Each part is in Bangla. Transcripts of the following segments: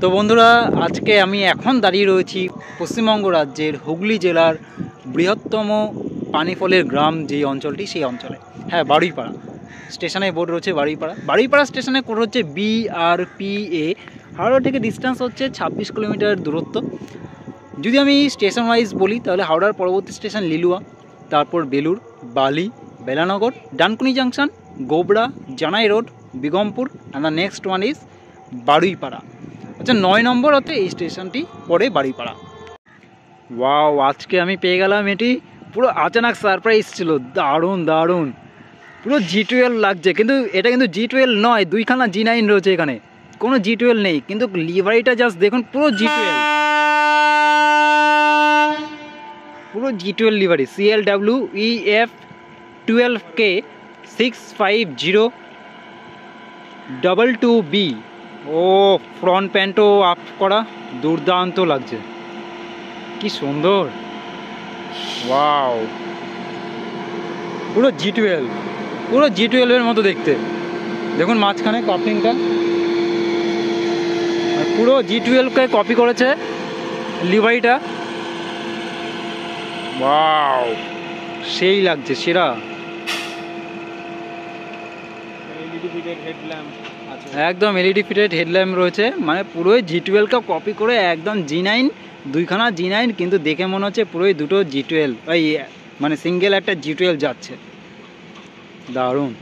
তো বন্ধুরা, আজকে আমি এখন দাঁড়িয়ে রয়েছি পশ্চিমবঙ্গ রাজ্যের হুগলি জেলার বৃহত্তম পানি ফলের গ্রাম যেই অঞ্চলটি, সেই অঞ্চলে। হ্যাঁ, বারুইপাড়া স্টেশনে বোর্ড রয়েছে বারুইপাড়া। বারুইপাড়া স্টেশনে কোড হচ্ছে BRPA। হাওড়া থেকে ডিস্টেন্স হচ্ছে 26 কিলোমিটার দূরত্ব। যদি আমি স্টেশন ওয়াইজ বলি তাহলে হাওড়ার পরবর্তী স্টেশন লিলুয়া, তারপর বেলুর, বালি, Belanagar, Dankuni junction, Gobra, Janai road, Begampur, and the next one is Baruipara. আচ্ছা, 9 নম্বর হচ্ছে এই স্টেশনটি পরে বারুইপাড়া। ওয়াও, আজকে আমি পেয়ে গেলাম এটি পুরো আচানক সারপ্রাইজ ছিল। দারুণ দারুণ, পুরো G12 লাগছে, কিন্তু এটা কিন্তু G12 নয়, দুইখানা G9 রয়েছে এখানে, কোনো G12 নেই, কিন্তু লিভারিটা জাস্ট দেখুন, পুরো G12 লিভারি, CLWEF 12K 65022B। ও ফ্রন্ট প্যান্টও আপ করা, দুর্দান্ত লাগছে, কি সুন্দর। ওয়াও, পুরো G12 এর মতো দেখতে। দেখুন মাঝখানে কাপলিংটা, আর পুরো G12কে কপি করেছে লিভারিটা। ওয়াও, সেই লাগছে, সেরা। একদম এলইডি ফিটেড হেডল্যাম্প রয়েছে, মানে পুরোই G12কে কপি করে একদম G9, দুইখানা G9, কিন্তু দেখে মনে হচ্ছে পুরোই দুটো G12, ওই মানে সিঙ্গেল একটা G12 যাচ্ছে। দারুণ।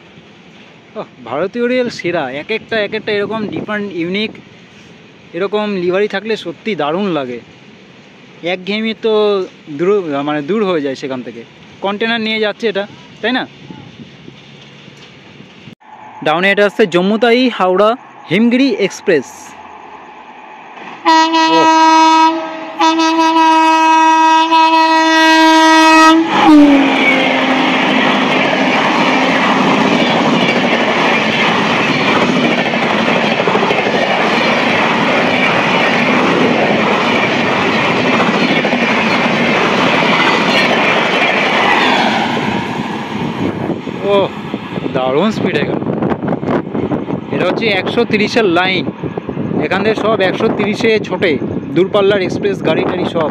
ভারতীয় রেল সেরা, এক একটা এরকম ডিফারেন্ট ইউনিক এরকম লিভারি থাকলে সত্যি দারুণ লাগে। একঘেয়েমি তো দূর হয়ে যায় সেখান থেকে। কন্টেনার নিয়ে যাচ্ছে এটা, তাই না? ডাউনে এটা আসছে জম্মুতাই হাওড়া হিমগিরি এক্সপ্রেস। ও দারুণ স্পিড এখানে। এটা হচ্ছে 130-এর লাইন, এখান থেকে সব 130-এ ছোটে। দূরপাল্লার এক্সপ্রেস গাড়ি টাড়ি সব,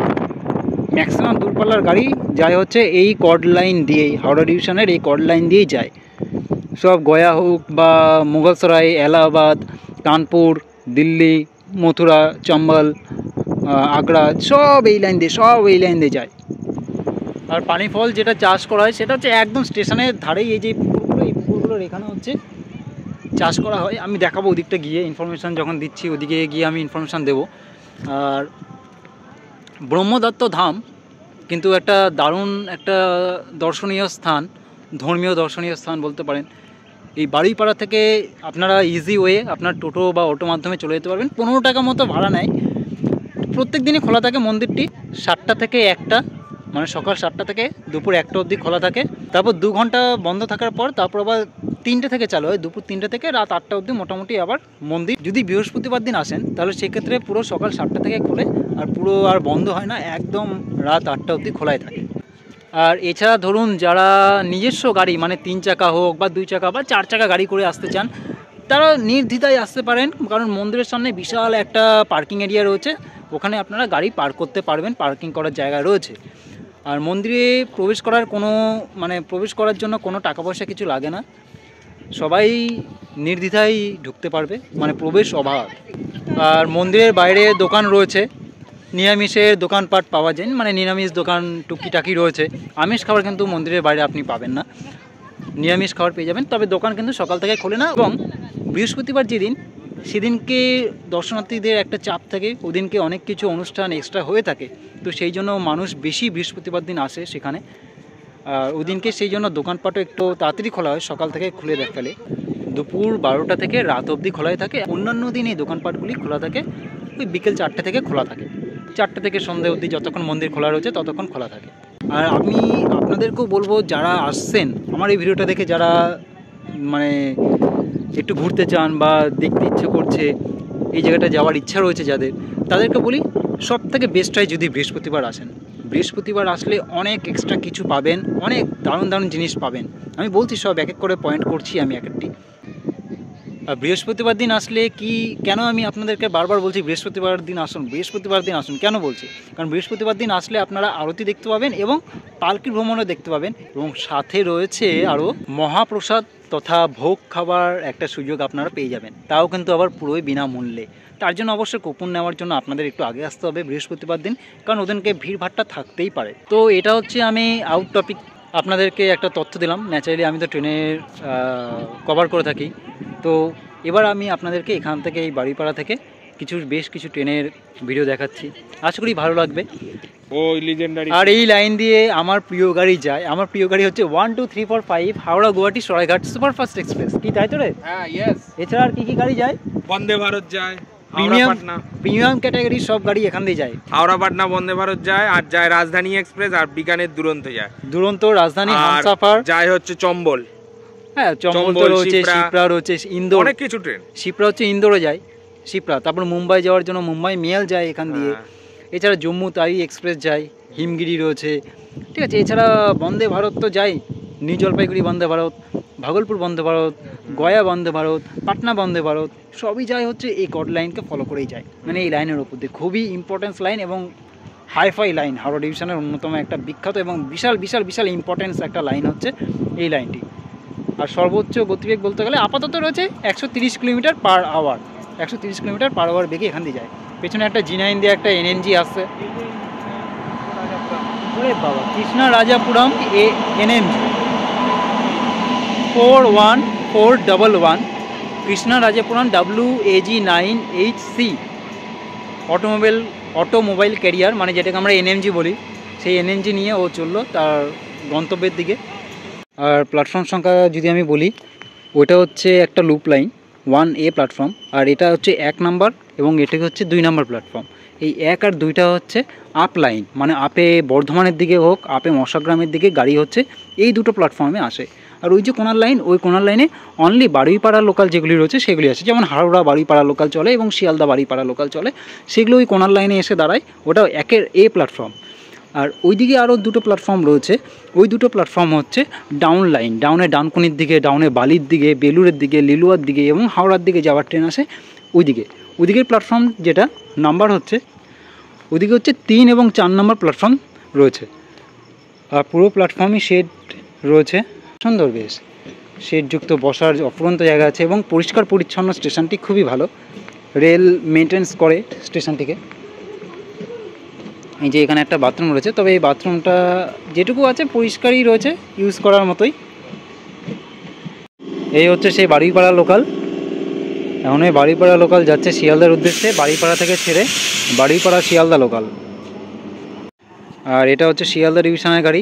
ম্যাক্সিমাম দূরপাল্লার গাড়ি যায় হচ্ছে এই কর্ড লাইন দিয়েই, হাওড়া ডিভিশনের এই কর্ড লাইন দিয়েই যায়। সব গয়া হোক বা মুঘলসরাই, এলাহাবাদ, কানপুর, দিল্লি, মথুরা, চম্বল, আগ্রা, সব এই লাইন দিয়ে যায়। আর পানি ফল যেটা চাষ করা হয় সেটা হচ্ছে একদম স্টেশনের ধারেই, এই যে পুকুরগুলোর এখানে হচ্ছে চাষ করা হয়। আমি দেখাবো ওদিকটা গিয়ে, ইনফরমেশান যখন দিচ্ছি ওদিকে গিয়ে আমি ইনফরমেশান দেবো। আর ব্রহ্মদত্ত ধাম কিন্তু একটা দারুণ একটা দর্শনীয় স্থান, ধর্মীয় দর্শনীয় স্থান বলতে পারেন। এই বারুইপাড়া থেকে আপনারা ইজি ওয়ে আপনার টোটো বা অটো মাধ্যমে চলে যেতে পারবেন। 15 টাকা মতো ভাড়া নেয়। প্রত্যেক দিনই খোলা থাকে মন্দিরটি, 7টা থেকে 1টা, মানে সকাল 7টা থেকে দুপুর 1টা অবধি খোলা থাকে। তারপর 2 ঘন্টা বন্ধ থাকার পর তারপর আবার 3টে থেকে চালু হয়, দুপুর 3টে থেকে রাত 8টা অবধি মোটামুটি আবার মন্দির। যদি বৃহস্পতিবার দিন আসেন তাহলে সেক্ষেত্রে পুরো সকাল 7টা থেকে খোলে, আর পুরো আর বন্ধ হয় না, একদম রাত 8টা অবধি খোলাই থাকে। আর এছাড়া ধরুন যারা নিজস্ব গাড়ি, মানে 3 চাকা হোক বা 2 চাকা বা 4 চাকা গাড়ি করে আসতে চান, তারা নির্দ্বিধায় আসতে পারেন, কারণ মন্দিরের সামনে বিশাল একটা পার্কিং এরিয়া রয়েছে, ওখানে আপনারা গাড়ি পার্ক করতে পারবেন, পার্কিং করার জায়গা রয়েছে। আর মন্দিরে প্রবেশ করার জন্য কোনো টাকা পয়সা কিছু লাগে না, সবাই নির্দ্বিধায় ঢুকতে পারবে, মানে প্রবেশ অবাধ। আর মন্দিরের বাইরে দোকান রয়েছে, নিরামিষের দোকানপাট পাওয়া যায়, মানে নিরামিষ দোকান টুকিটাকি রয়েছে। আমিষ খাবার কিন্তু মন্দিরের বাইরে আপনি পাবেন না, নিরামিষ খাবার পেয়ে যাবেন। তবে দোকান কিন্তু সকাল থেকে খোলে না, এবং বৃহস্পতিবার যেদিন, সেদিনকে দর্শনার্থীদের একটা চাপ থাকে, ওদিনকে অনেক কিছু অনুষ্ঠান এক্সট্রা হয়ে থাকে, তো সেই জন্য মানুষ বেশি বৃহস্পতিবার দিন আসে সেখানে। আর ওদিনকে সেই জন্য দোকানপাটও একটু তাড়াতাড়ি খোলা হয়, সকাল থেকে খুলে ফেলে, দুপুর 12টা থেকে রাত অবধি খোলাই থাকে। অন্যান্য দিন এই দোকানপাটগুলি খোলা থাকে ওই বিকেল 4টে থেকে খোলা থাকে, 4টে থেকে সন্ধ্যা অবধি যতক্ষণ মন্দির খোলা রয়েছে ততক্ষণ খোলা থাকে। আর আমি আপনাদেরকেও বলবো, যারা আসছেন আমার এই ভিডিওটা দেখে, যারা মানে একটু ঘুরতে চান বা দেখতে ইচ্ছে করছে, এই জায়গাটা যাওয়ার ইচ্ছা রয়েছে যাদের, তাদেরকে বলি সব থেকে বেস্ট হয় যদি বৃহস্পতিবার আসেন। বৃহস্পতিবার আসলে অনেক এক্সট্রা কিছু পাবেন, অনেক দারুণ দারুণ জিনিস পাবেন। আমি বলছি সব এক এক করে পয়েন্ট করছি আমি এক একটি। আর বৃহস্পতিবার দিন আসলে কি, কেন আমি আপনাদেরকে বারবার বলছি বৃহস্পতিবার দিন আসুন, বৃহস্পতিবার দিন আসুন কেন বলছি, কারণ বৃহস্পতিবার দিন আসলে আপনারা আরতি দেখতে পাবেন এবং পালকি ভ্রমণও দেখতে পাবেন, এবং সাথে রয়েছে আরও মহাপ্রসাদ তথা ভোগ খাবার একটা সুযোগ আপনারা পেয়ে যাবেন, তাও কিন্তু আবার পুরোই বিনামূল্যে। তার জন্য অবশ্যই কুপন নেওয়ার জন্য আপনাদের একটু আগে আসতে হবে বৃহস্পতিবার দিন, কারণ ওদেরকে ভিড়ভাড়টা থাকতেই পারে। তো এটা হচ্ছে আমি আউট টপিক আপনাদেরকে একটা তথ্য দিলাম। ন্যাচারালি আমি তো ট্রেনের কভার করে থাকি, তো এবার আমি আপনাদেরকে এখান থেকে এই বাড়িপাড়া থেকে বেশ কিছু ট্রেনের ভিডিও দেখাচ্ছি, আশা করি ভালো লাগবে। ওই লিজেন্ডারি আর এই লাইন দিয়ে আমার প্রিয় গাড়ি যায়, আমার প্রিয় গাড়ি হচ্ছে 1 2 3 4 5 হাওড়া গুয়াহাটি সরাইঘাট সুপারফাস্ট এক্সপ্রেস। কি তাই তো রে? হ্যাঁ ইয়েস। এছাড়া আর কি গাড়ি যায়? বন্দে ভারত যায়, প্রিমিয়াম ক্যাটাগরির সব গাড়ি এখান দিয়ে যায়। হাওড়া পাটনা বন্দে ভারত যায়, আর যায় রাজধানী এক্সপ্রেস, আর বিকানের দুরন্ত যায়। দুরন্ত, রাজধানী, হামসাফার যায় হচ্ছে চম্বল। হ্যাঁ চম্বল তো রয়েছে, শিপ্রা রয়েছে, ইন্দোর, অনেক কিছু ট্রেন। শিপ্রা হচ্ছে ইন্দোরে যায় শিপ্রা, তারপর মুম্বাই যাওয়ার জন্য মুম্বাই মেল যায় এখান দিয়ে। এছাড়া জম্মু তাই এক্সপ্রেস যায়, হিমগিরি রয়েছে, ঠিক আছে। এছাড়া বন্দে ভারত তো যায়, নিউ জলপাইগুড়ি বন্দে ভারত, ভাগলপুর বন্দে ভারত, গয়া বন্দে ভারত, পাটনা বন্দে ভারত, সবই যায় হচ্ছে এই কড লাইনকে ফলো করেই যায়, মানে এই লাইনের ওপর দিয়ে। খুবই ইম্পর্টেন্স লাইন এবং হাইফাই লাইন, হাওড়া ডিভিশনের অন্যতম একটা বিখ্যাত এবং বিশাল বিশাল বিশাল ইম্পর্টেন্স একটা লাইন হচ্ছে এই লাইনটি। আর সর্বোচ্চ গতিবেগ বলতে গেলে আপাতত রয়েছে 130 kilometre per hour, 130 kilometre per hour বেগে এখান দিয়ে যায়। পেছনে একটা G9 দিয়ে একটা NNG আসছে, ওরে বাবা, Krishna Rajapuram NNG 41411, Krishna Rajapuram WAG9HC automobile carrier, মানে যেটাকে আমরা NMG বলি, সেই NNG নিয়ে ও চললো তার গন্তব্যের দিকে। আর প্ল্যাটফর্ম সংখ্যা যদি আমি বলি, ওইটা হচ্ছে একটা লুপ লাইন 1A প্ল্যাটফর্ম, আর এটা হচ্ছে 1 নাম্বার এবং এটাকে হচ্ছে 2 নাম্বার প্ল্যাটফর্ম। এই 1 আর 2টা হচ্ছে আপ লাইন, মানে আপে বর্ধমানের দিকে হোক, আপে মশাগ্রামের দিকে গাড়ি হচ্ছে এই দুটো প্ল্যাটফর্মে আসে। আর ওই যে কোনার লাইন, ওই কোনার লাইনে অনলি বারুইপাড়া লোকাল যেগুলি রয়েছে সেগুলি আছে, যেমন হাওড়া বারুইপাড়া লোকাল চলে এবং শিয়ালদা বারুইপাড়া লোকাল চলে, সেগুলো ওই কোনার লাইনে এসে দাঁড়ায়, ওটা 1-এর A প্ল্যাটফর্ম। আর ওইদিকে আরও দুটো প্ল্যাটফর্ম রয়েছে, ওই দুটো প্ল্যাটফর্ম হচ্ছে ডাউন লাইন, ডাউনে ডানকুনির দিকে, ডাউনে বালির দিকে, বেলুরের দিকে, লিলুয়ার দিকে এবং হাওড়ার দিকে যাওয়ার ট্রেন আসে ওইদিকের প্ল্যাটফর্ম যেটা নাম্বার হচ্ছে, ওইদিকে হচ্ছে 3 এবং 4 নম্বর প্ল্যাটফর্ম রয়েছে। আর পুরো প্ল্যাটফর্মই শেড রয়েছে, সুন্দর বেশ শেডযুক্ত, বসার অফুরন্ত জায়গা আছে এবং পরিষ্কার পরিচ্ছন্ন। স্টেশনটি খুবই ভালো, রেল মেনটেন্স করে স্টেশনটিকে। এই যে এখানে একটা বাথরুম রয়েছে, তবে এই বাথরুমটা যেটুকু আছে পরিষ্কারই রয়েছে, ইউজ করার মতোই। এই হচ্ছে সেই বারুইপাড়া লোকাল। এখন এই বারুইপাড়া লোকাল যাচ্ছে শিয়ালদার উদ্দেশ্যে, বারুইপাড়া থেকে ছেড়ে বারুইপাড়া শিয়ালদা লোকাল। আর এটা হচ্ছে শিয়ালদা ডিভিশনের গাড়ি,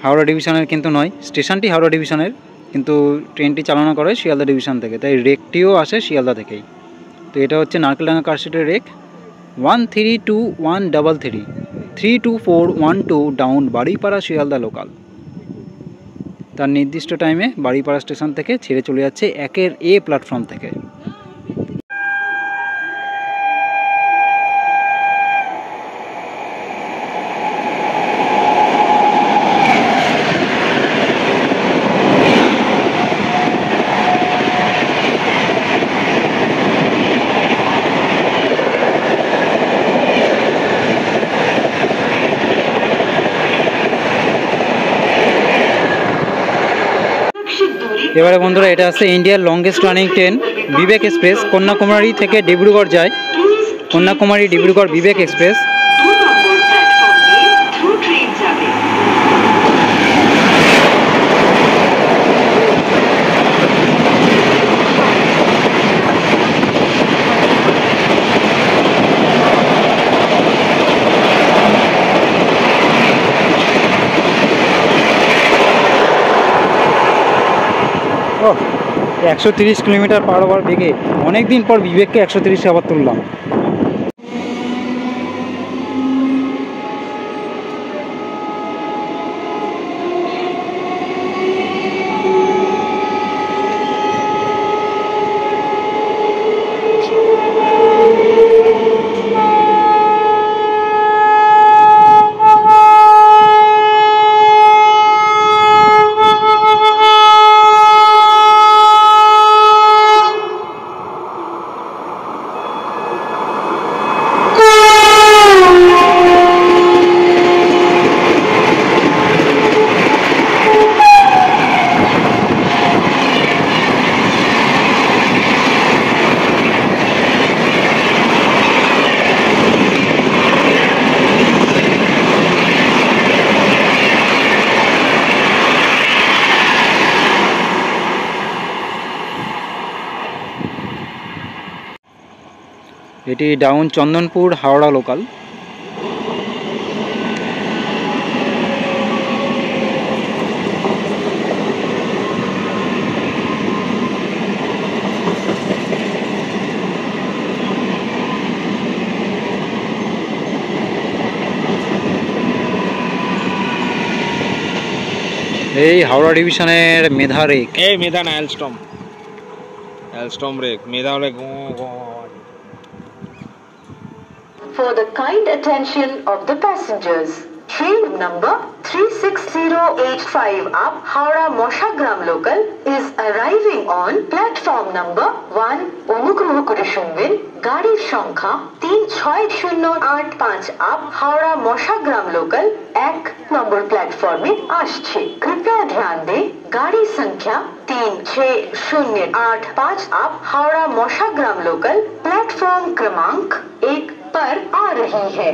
হাওড়া ডিভিশনের কিন্তু নয়। স্টেশনটি হাওড়া ডিভিশনের, কিন্তু ট্রেনটি চালনা করে শিয়ালদা ডিভিশন থেকে, তাই রেকটিও আসে শিয়ালদা থেকেই। তো এটা হচ্ছে নারকেলডাঙ্গা কারশিটের rake 132133 32412 down Baruipara Sealdah local. তার নির্দিষ্ট টাইমে বারুইপাড়া স্টেশন থেকে ছেড়ে চলে যাচ্ছে 1-এর A প্ল্যাটফর্ম থেকে। এবারে বন্ধুরা, এটা হচ্ছে ইন্ডিয়ার লংগেস্ট রানিং ট্রেন বিবেক এক্সপ্রেস, কন্যাকুমারী থেকে ডিব্রুগড় যায়, কন্যাকুমারী ডিব্রুগড় বিবেক এক্সপ্রেস। ও 130 কিলোমিটার পার আওয়ার বেগে, অনেকদিন পর বিবেককে 130-এ আবার তুললাম। এটি ডাউন চন্দনপুর হাওড়া লোকাল। এই হাওড়া ডিভিশনের মেধা রেক। এই মেধা না, অ্যালস্টম রেক, মেধা হলে For the kind attention of the passengers, train number 36085 up Howrah Moshagram local is arriving on platform number 1. অনুগ্রহ করে শুনবেন, গাড়ির সংখ্যা 36085 আপ হাওড়া মশাগ্রাম লোকাল 1 নম্বর প্ল্যাটফর্মে আসছে। कृपया ध्यान दें, गाड़ी संख्या 36085 आप हावड़ा मौशाग्राम लोकल प्लेटफॉर्म क्रमांक 1 पर आ रही है।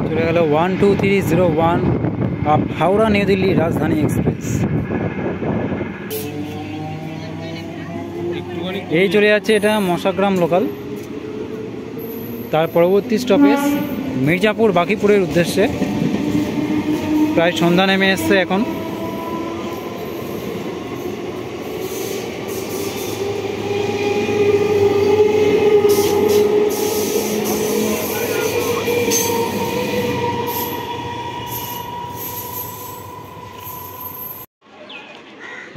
চলে গেল 12301 আপ হাওড়া নিউ দিল্লি রাজধানী এক্সপ্রেস। এই চলে যাচ্ছে এটা মশাগ্রাম লোকাল। তার পরবর্তী স্টপেজ মির্জাপুর বাকিপুরের উদ্দেশ্যে। প্রায় সন্ধ্যা নেমে এসছে এখন।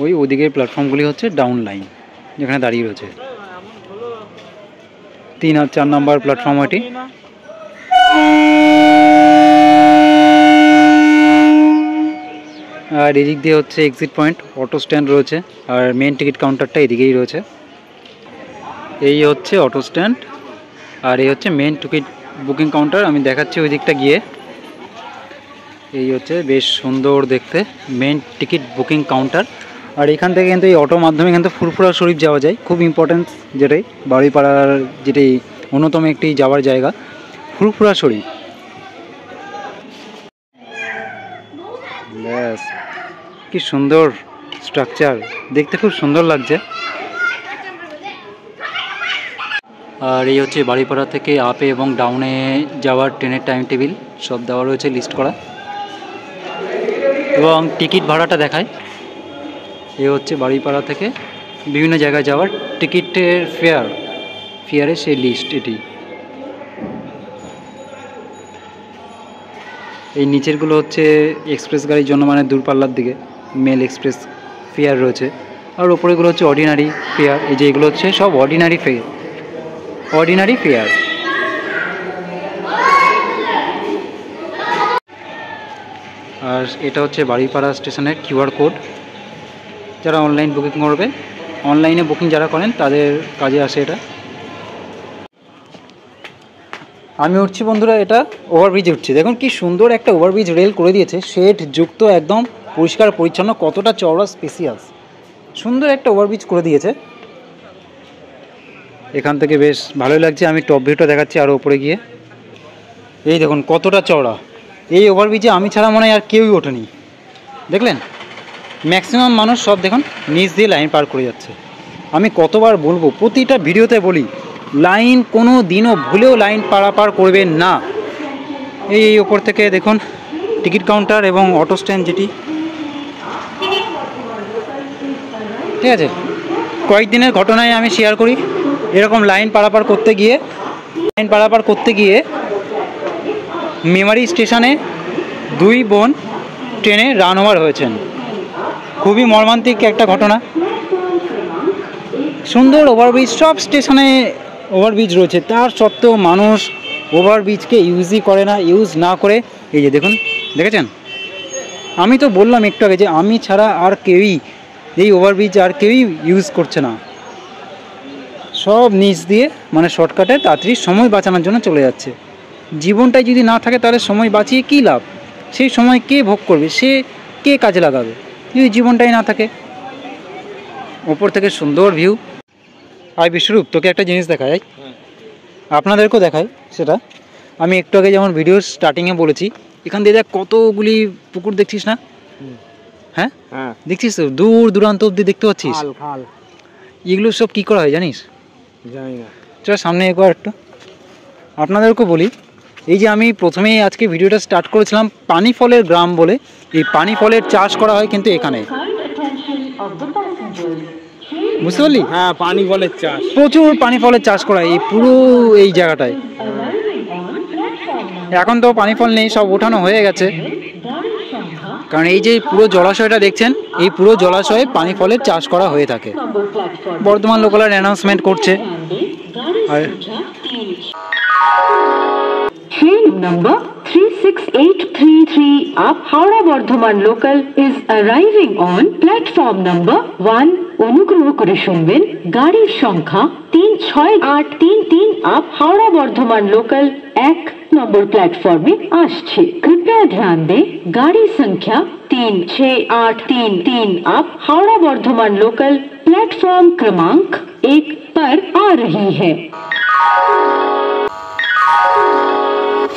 ওই ওদিকের প্ল্যাটফর্মগুলি হচ্ছে ডাউন লাইন, যেখানে দাঁড়িয়ে রয়েছে 3 আর 4 নম্বর প্ল্যাটফর্ম এটি। আর এদিক দিয়ে হচ্ছে এক্সিট পয়েন্ট, অটো স্ট্যান্ড রয়েছে, আর মেন টিকিট কাউন্টারটা এদিকেই রয়েছে। এই হচ্ছে অটো স্ট্যান্ড, আর এই হচ্ছে মেন টিকিট বুকিং কাউন্টার। আমি দেখাচ্ছি ওই দিকটা গিয়ে। এই হচ্ছে বেশ সুন্দর দেখতে মেন টিকিট বুকিং কাউন্টার। আর এখান থেকে কিন্তু এই অটোর মাধ্যমে কিন্তু ফুরফুরা শরীফ যাওয়া যায়, খুব ইম্পর্টেন্ট, যেটাই বাড়িপাড়ার যেটাই অন্যতম একটি যাওয়ার জায়গা ফুরফুরা শরীফ। ব্যাস, কি সুন্দর স্ট্রাকচার, দেখতে খুব সুন্দর লাগছে। আর এই হচ্ছে বাড়িপাড়া থেকে আপে এবং ডাউনে যাওয়ার ট্রেনের টাইম টেবিল সব দেওয়া রয়েছে, লিস্ট করা, এবং টিকিট ভাড়াটা দেখায়। এ হচ্ছে বাড়িপাড়া থেকে বিভিন্ন জায়গায় যাওয়ার টিকিটের ফেয়ারের সেই লিস্ট এটি। এই নিচেরগুলো হচ্ছে এক্সপ্রেস গাড়ির জন্য, মানে দূরপাল্লার দিকে মেল এক্সপ্রেস ফেয়ার রয়েছে। আর ওপরেগুলো হচ্ছে অর্ডিনারি ফেয়ার। এই যে এগুলো হচ্ছে সব অর্ডিনারি ফেয়ার। আর এটা হচ্ছে বাড়িপাড়া স্টেশনের কিউআর কোড। যারা অনলাইন বুকিং করবে, অনলাইনে বুকিং যারা করেন তাদের কাজে আসে এটা। আমি উঠছি বন্ধুরা, এটা ওভারব্রিজে উঠছি। দেখুন কি সুন্দর একটা ওভারব্রিজ রেল করে দিয়েছে, শেড যুক্ত, একদম পরিষ্কার পরিচ্ছন্ন, কতটা চওড়া, স্পেসিয়াস, সুন্দর একটা ওভারব্রিজ করে দিয়েছে। এখান থেকে বেশ ভালোই লাগছে। আমি টপ ভিউটা দেখাচ্ছি আরও উপরে গিয়ে। এই দেখুন কতটা চওড়া। এই ওভারব্রিজে আমি ছাড়া মনে হয় আর কেউই ওঠেনি। দেখলেন, ম্যাক্সিমাম মানুষ সব দেখুন নিচ দিয়ে লাইন পার করে যাচ্ছে। আমি কতবার বলবো, প্রতিটা ভিডিওতে বলি, লাইন কোনো দিনও ভুলেও লাইন পারাপার করবেন না। এই ওপর থেকে দেখুন টিকিট কাউন্টার এবং অটো স্ট্যান্ড যেটি, ঠিক আছে। কয়েকদিনের ঘটনায় আমি শেয়ার করি, এরকম লাইন পারাপার করতে গিয়ে মেমারি স্টেশনে 2 বোন ট্রেনে রান ওভার হয়েছেন। খুবই মর্মান্তিক একটা ঘটনা। সুন্দর ওভারব্রিজ, সব স্টেশনে ওভারব্রিজ রয়েছে, তার সত্ত্বেও মানুষ ওভারব্রিজকে ইউজই করে না। ইউজ না করে এই যে দেখুন, দেখেছেন, আমি তো বললাম একটু আগে যে আমি ছাড়া আর কেউই এই ওভারব্রিজ আর কেউই ইউজ করছে না। সব নিচ দিয়ে মানে শর্টকাটে তাড়াতাড়ি সময় বাঁচানোর জন্য চলে যাচ্ছে। জীবনটাই যদি না থাকে তাহলে সময় বাঁচিয়ে কী লাভ? সেই সময় কে ভোগ করবে, সে কে কাজে লাগাবে যদি জীবনটাই না থাকে? ওপর থেকে সুন্দর ভিউ। আয় বিশ্বরূপ, তোকে একটা জিনিস দেখায়, আপনাদেরকেও দেখায় সেটা। আমি একটু আগে যেমন ভিডিও স্টার্টিংয়ে বলেছি, এখান দিয়ে দেখ কতগুলি পুকুর দেখছিস না? হ্যাঁ হ্যাঁ, দেখছিস তো, দূর দূরান্ত অব্দি দেখতে পাচ্ছিস। খাল খাল, এগুলো সব কী করা হয় জানিস? জানি না। চল সামনে একবার একটু আপনাদেরকেও বলি। এই যে আমি প্রথমেই আজকে ভিডিওটা স্টার্ট করেছিলাম পানি ফলের গ্রাম বলে, এই পানি ফলের চাষ করা হয় কিন্তু এখানে, বুঝতে পারলি? হ্যাঁ, পানি ফলের চাষ। প্রচুর পানি ফলের চাষ করা হয় এই পুরো এই জায়গাটায়। এখন তো পানি ফল নেই, সব ওঠানো হয়ে গেছে, কারণ এই যে পুরো জলাশয়টা দেখছেন, এই পুরো জলাশয়ে পানি ফলের চাষ করা হয়ে থাকে। বর্ধমান লোকাল অ্যানাউন্সমেন্ট করছে। আর Train number 36833 up Howrah Bardhaman local is arriving on platform number 1. অনুগ্রহ করে শুনবেন, গাড়ির সংখ্যা 36833 up Howrah Bardhaman local 1 নম্বর প্ল্যাটফর্মে আসছে। कृपया ध्यान दें, गाड़ी संख्या 36833 up Howrah Bardhaman local platform क्रमांक 1 पर आ रही है।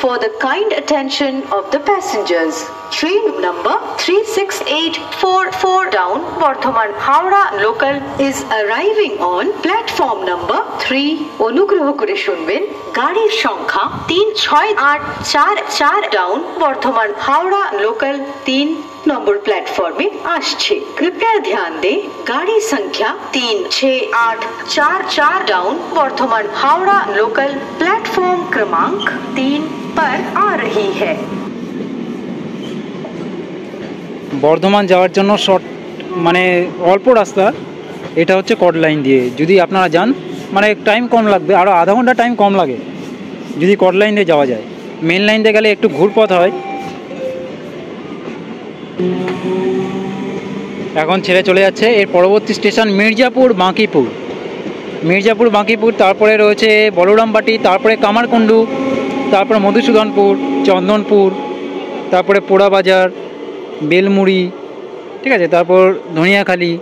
For the kind attention of the passengers, train number 36844 down Bardhaman Howrah local is arriving on platform number 3. অনুগ্রহ করে শুনবেন, গাড়ির সংখ্যা 36844 ডাউন বর্ধমান হাওড়া লোকাল 3 নম্বর প্ল্যাটফর্মে আসছে। कृपया ध्यान दें, गाड़ी संख्या 36844 down Bardhaman Howrah local platform क्रमांक 3 पर आ रही है। বর্ধমান যাওয়ার জন্য শর্ট মানে অল্প রাস্তা, এটা হচ্ছে কড লাইন দিয়ে। যদি আপনারা যান মানে টাইম কম লাগবে, আরও আধা ঘন্টা টাইম কম লাগে যদি কড লাইন দিয়ে যাওয়া যায়। মেন লাইন দিয়ে গেলে একটু ঘুরপথ হয়। এখন ছেড়ে চলে যাচ্ছে, এর পরবর্তী স্টেশন মির্জাপুর বাঁকিপুর। মির্জাপুর বাঁকিপুর, তারপরে রয়েছে বলরামবাটি, তারপরে কামারকুণ্ডু, তারপরে মধুসূদনপুর, চন্দনপুর, তারপরে পোড়াবাজার, বেলমুড়ি, ঠিক আছে, তারপর Dhaniakhali.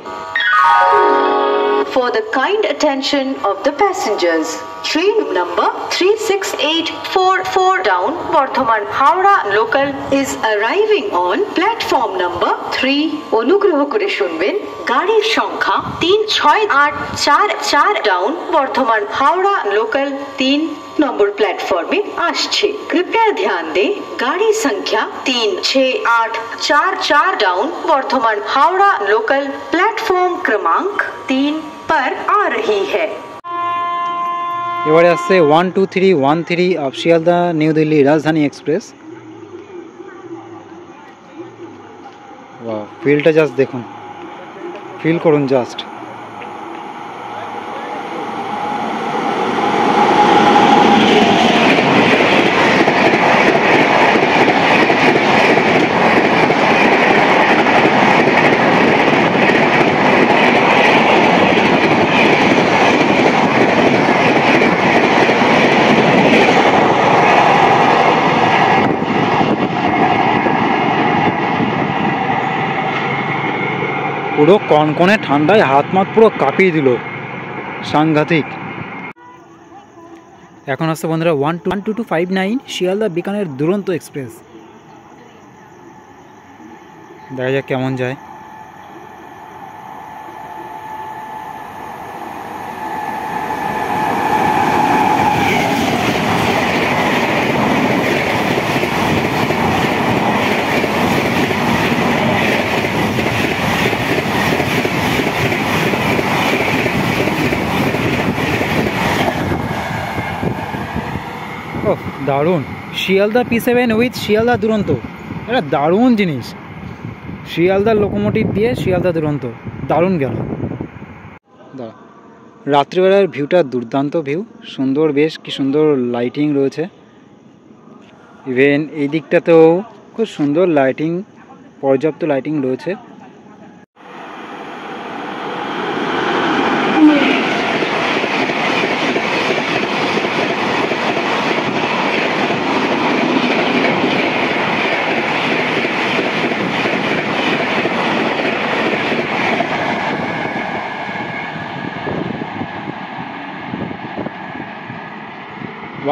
For the kind attention of the passengers, train number 36844 down Bardhaman Howrah local is arriving on platform number 3. অনুগ্রহ করে শুনবেন, গাড়ির সংখ্যা 36844 ডাউন বর্ধমান হাওড়া লোকাল 3 নম্বর প্ল্যাটফর্মে আসছে। कृपया ध्यान दें, गाड़ी संख्या 36844 down Bardhaman Howrah local platform क्रमांक 3 पर आ रही है। এবারে আসছে 12313 অফ শিয়ালদা নিউ দিল্লি রাজধানী এক্সপ্রেস। ফিলটা জাস্ট দেখুন, ফিল করুন জাস্ট। পুরো কনকনে ঠান্ডায় হাত মাত পুরো কাঁপিয়ে দিল, সাংঘাতিক। এখন আসছে বন্ধুরা 12259 শিয়ালদা বিকানের দুরন্ত এক্সপ্রেস। দেখা যাক কেমন যায়। দারুণ, শিয়ালদা P7 উইথ শিয়ালদা দুরন্ত, এটা দারুণ জিনিস। শিয়ালদার লোকোমোটিভ দিয়ে শিয়ালদা দুরন্ত, দারুণ গেল। রাত্রিবেলার ভিউটা দুর্দান্ত ভিউ, সুন্দর, বেশ কি সুন্দর লাইটিং রয়েছে। ইভেন এই দিকটাতেও খুব সুন্দর লাইটিং, পর্যাপ্ত লাইটিং রয়েছে।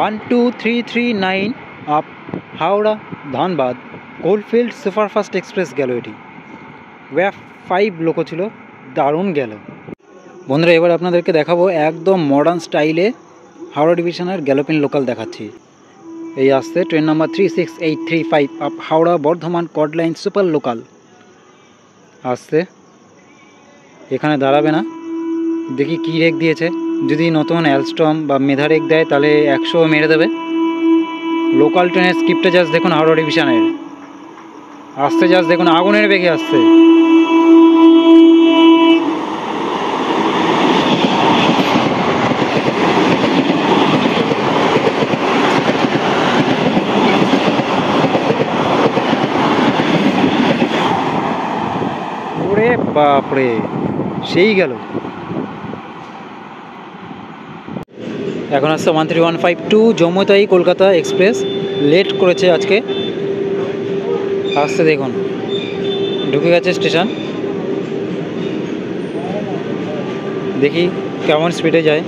12339 up Howrah Dhanbad coalfield superfast express গেল এটি। ওয়াফ 5 লোকো ছিল, দারুণ গেল। বন্ধুরা এবার আপনাদেরকে দেখাবো একদম মডার্ন স্টাইলে হাওড়া ডিভিশনের গ্যালোপিন লোকাল দেখাচ্ছি। এই আসছে train number 36835 up Howrah Bardhaman কড লাইন সুপার লোকাল আসছে। এখানে দাঁড়াবে না, দেখি কী রেক দিয়েছে। যদি নতুন অ্যালস্টম বা মেধা রেক দেয় তাহলে 100 মেরে দেবে। লোকাল ট্রেনের স্কিপটা জাস্ট দেখুন, হাওড়া ডিভিশনের আসছে জাস্ট দেখুন, আগুনের বেগে আসছে। ওরে বাপরে, সেই গেল। এখন আসছে 13152 জম্মুতাই কলকাতা এক্সপ্রেস, লেট করেছে আজকে। আসছে দেখুন, ঢুকে গেছে স্টেশন। দেখি কেমন স্পিডে যায়।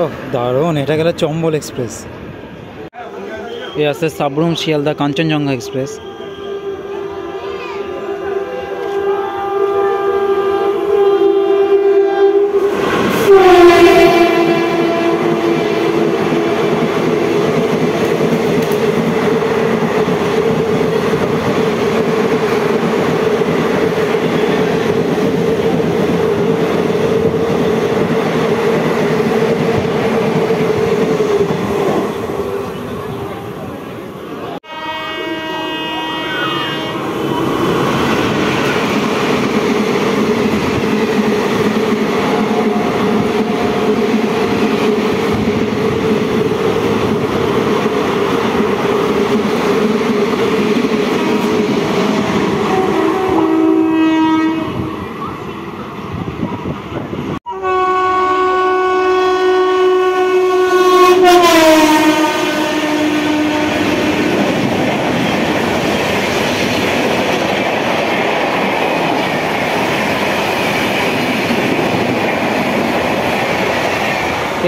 ওহ দারুণ, এটা গেল চম্বল এক্সপ্রেস। এ আসছে সাবরুম শিয়ালদা কাঞ্চনজঙ্ঘা এক্সপ্রেস।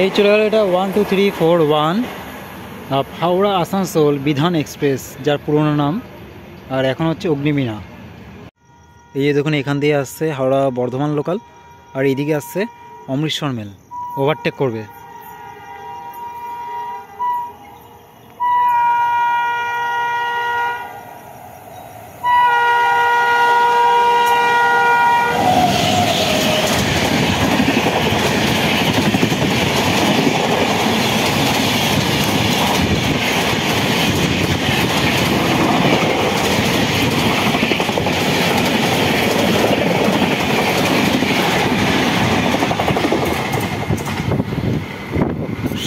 এই চলে গেল এটা 12341 হাওড়া আসানসোল বিধান এক্সপ্রেস, যার পুরনো নাম, আর এখন হচ্ছে অগ্নিবীণা। এই যে দেখুন, এখান দিয়ে আসছে হাওড়া বর্ধমান লোকাল, আর এইদিকে আসছে অমৃতসর মেল, ওভারটেক করবে।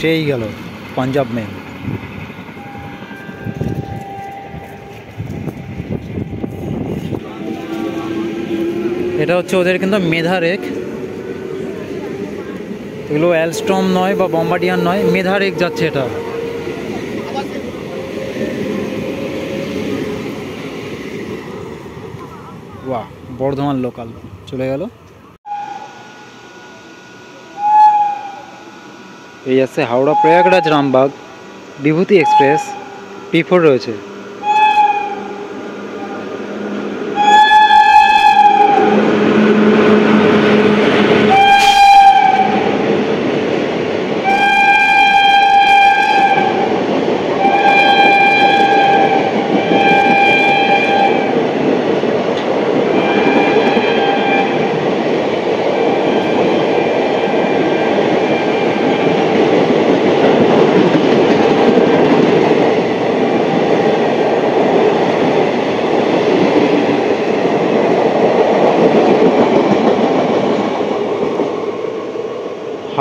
সেই গেল পাঞ্জাব মেল। এটা হচ্ছে ওদের কিন্তু মেধা রেক, এগুলো অ্যালস্টম নয় বা বম্বার্ডিয়ার নয়, মেধা রেক যাচ্ছে এটা। বাহ, বর্ধমান লোকাল চলে গেল। এই আছে হাওড়া প্রয়াগরাজ রামবাগ বিভূতি এক্সপ্রেস, P4 রয়েছে।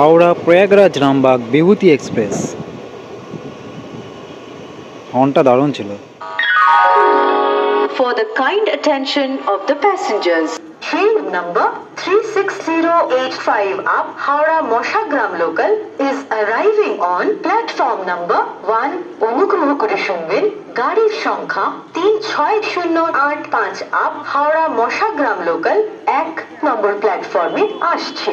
হাওড়া প্রয়াগরাজ রামবাগ বিভূতি এক্সপ্রেস। হর্নটা দারুণ ছিল। For the kind attention of the passengers, train number 36085 up Howrah Moshagram local is arriving on platform number 1. অনুগ্রহ করে শুনবেন, গাড়ির সংখ্যা 36085 up Howrah Moshagram local 1 নম্বর প্ল্যাটফর্মে আসছে।